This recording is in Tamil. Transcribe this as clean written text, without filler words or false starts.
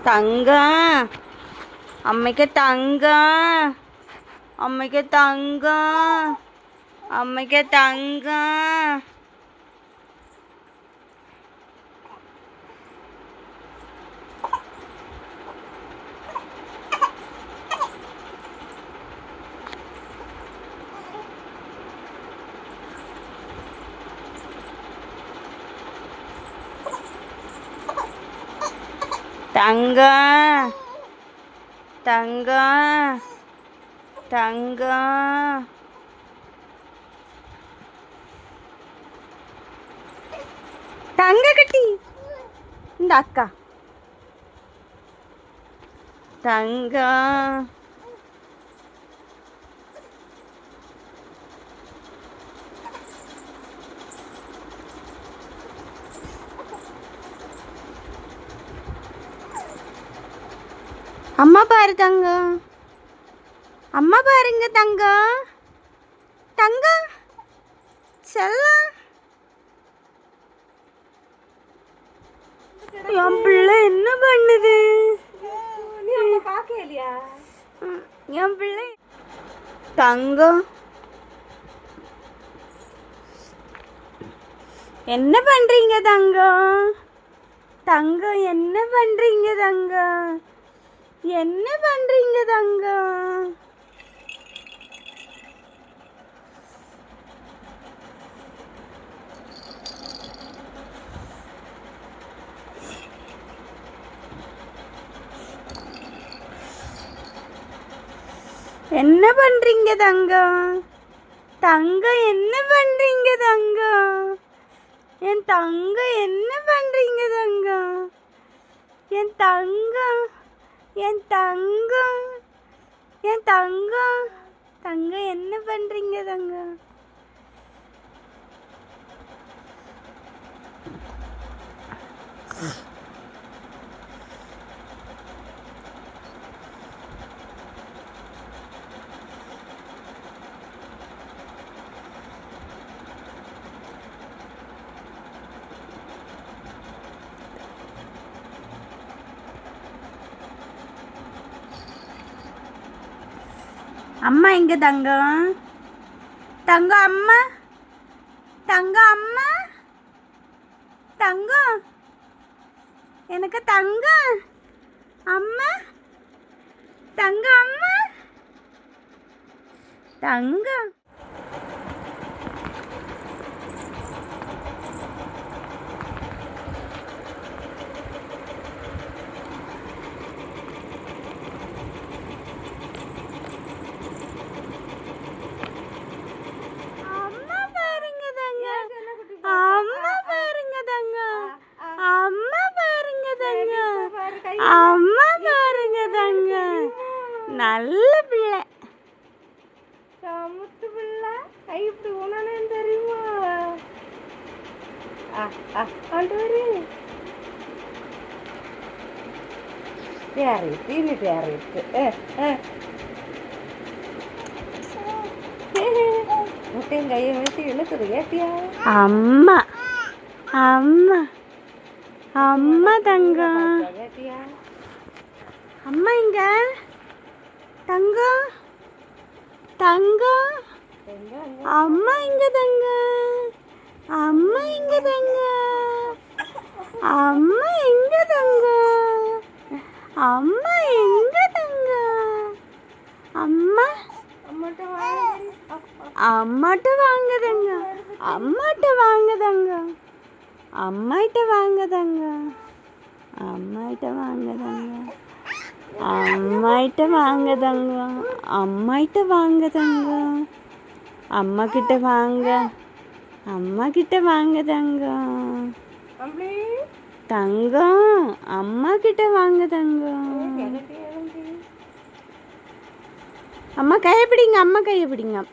தங்கம் அம்மைக்கு தங்கம் அம்மைக்கு தங்கம் அம்மைக்கு தங்கம் தங்கம் தங்கம் தங்கம் தங்க கட்டி இந்த அக்கா தங்கம் அம்மா பாரு தங்கம் அம்மா பாருங்க தங்கம் தங்கம் செல்லம் என் பிள்ளை என்ன பண்ணுது என் பிள்ளை தங்கம் என்ன பண்றீங்க தங்கம் தங்கம் என்ன பண்றீங்க தங்கம் என்ன பண்றீங்க தங்கம் என்ன பண்றீங்க தங்கம் தங்கம் என்ன பண்றீங்க தங்கம் என் தங்கம் என்ன பண்றீங்க தங்கம் என் தங்கம் என் தங்கம் என் தங்கம் தங்கம் என்ன பண்றீங்க தங்கம் அம்மா எங்க தங்கம் தங்கம் அம்மா தங்கம் அம்மா தங்கம் எனக்கு தங்கம் அம்மா தங்கம் அம்மா தங்கம் அம்மா பாருங்க தங்க நல்ல பிள்ளை சமுத்து பிள்ளை கை இப்படி உணனு தெரியுமா கொண்டு வரு தேறிட்டு இனி தேறிட்டு முட்டையும் கையை வச்சு இழுக்குது கேட்டியா அம்மா அம்மா அம்மா தங்கம் அம்மா இங்க தங்கம் தங்கம் அம்மா இங்க தங்கம் அம்மா இங்க தங்கம் அம்மா எங்க தங்கம் அம்மா எங்க தங்கம் அம்மா அம்மாட்ட வாங்க தங்கம் அம்மாட்ட வாங்க தங்கம் அம்மாட்ட வாங்க தங்கம் அம்மாட்ட வாங்க தங்கம் அம்மாட்ட வாங்க தங்கம் அம்மாட்ட வாங்க தங்கம் அம்மா கிட்ட வாங்க அம்மா கிட்ட வாங்க தங்கம் தங்கம் அம்மா கிட்ட வாங்க தங்கம் அம்மா கையை பிடிங்க அம்மா கையை பிடிங்க